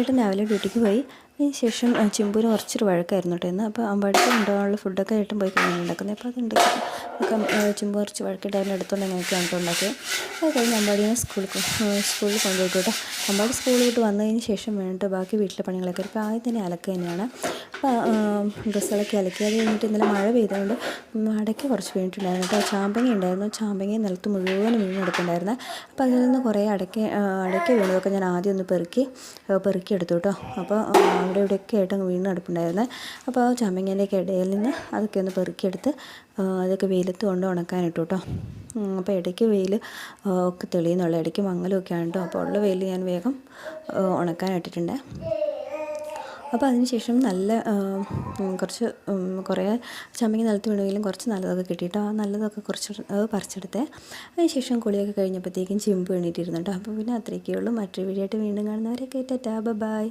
ഏട്ടൻ രാവിലെ ഡ്യൂട്ടിക്ക് പോയി. അതിന് ശേഷം ചിമ്പൂന് കുറച്ചൊരു വഴക്കായിരുന്നു കേട്ടോ ഇന്ന്. അപ്പോൾ അമ്പാടിക്ക് കൊണ്ടുപോകാനുള്ള ഫുഡൊക്കെ ഏട്ടൻ പോയി കഴിഞ്ഞാൽ ഉണ്ടാക്കുന്നത്. അപ്പോൾ അത് ഉണ്ടാക്കി ചിമ്പു കുറച്ച് വഴക്കിട്ട് അതിന് എടുത്തുകൊണ്ട് എങ്ങനെയൊക്കെയാണ് കേട്ടോ ഉണ്ടാക്കിയത്. അത് കഴിഞ്ഞ് അമ്പാടിനെ സ്കൂളിൽ കൊണ്ടുപോയി കേട്ടോ. അമ്പാടി സ്കൂളിൽ വിട്ട് വന്നതിന് ശേഷം വേണ്ടിട്ട് ബാക്കി വീട്ടിലെ പണികളൊക്കെ ഇപ്പോൾ ആദ്യം തന്നെ അലക്കുക തന്നെയാണ്. അപ്പോൾ ഡ്രസ്സുകളൊക്കെ അലക്കി. അത് കഴിഞ്ഞിട്ട് ഇന്നലെ മഴ പെയ്തുകൊണ്ട് അടയ്ക്ക് കുറച്ച് വീണിട്ടുണ്ടായിരുന്നു കേട്ടോ. ചാമ്പങ്ങ ഉണ്ടായിരുന്നു. ചാമ്പങ്ങ നിലത്ത് മുഴുവനും വീണെടുക്കുന്നുണ്ടായിരുന്നു. അപ്പോൾ അതിൽ നിന്ന് കുറേ അടയ്ക്ക വീണതൊക്കെ ഞാൻ ആദ്യം ഒന്ന് പെറുക്കിയെടുത്തു കേട്ടോ. അപ്പോൾ അവിടെ ഇവിടെയൊക്കെ ആയിട്ട് അങ്ങ് വീണ് കിടപ്പുണ്ടായിരുന്നത്. അപ്പോൾ ആ ചാമ്പങ്ങേൻ്റെയൊക്കെ ഇടയിൽ നിന്ന് അതൊക്കെ ഒന്ന് പെറുക്കിയെടുത്ത് അതൊക്കെ വെയിലത്ത് കൊണ്ട് ഉണക്കാനിട്ടു കേട്ടോ. അപ്പോൾ ഇടയ്ക്ക് വെയിൽ ഒക്കെ തെളിയുന്നുള്ള, ഇടയ്ക്ക് മങ്ങലൊക്കെയാണ് കേട്ടോ. അപ്പോൾ ഉള്ള വെയിൽ ഞാൻ വേഗം ഉണക്കാനിട്ടിട്ടുണ്ട്. അപ്പോൾ അതിനുശേഷം നല്ല കുറേ ചാമ്പങ്ങ നിലത്ത് വീണെങ്കിലും കുറച്ച് നല്ലതൊക്കെ കിട്ടിയിട്ടോ. ആ നല്ലതൊക്കെ കുറച്ച് പറിച്ചെടുത്തേ. അതിനുശേഷം കുളിയൊക്കെ കഴിഞ്ഞപ്പോഴത്തേക്കും ചിമ്പ് എണീറ്റിരുന്നു കേട്ടോ. അപ്പോൾ പിന്നെ അത്രയൊക്കെ ഉള്ളൂ. മറ്റൊരു വീഡിയോ ആയിട്ട് വീണ്ടും കാണുന്നവരൊക്കെ ടാറ്റാ ബൈ.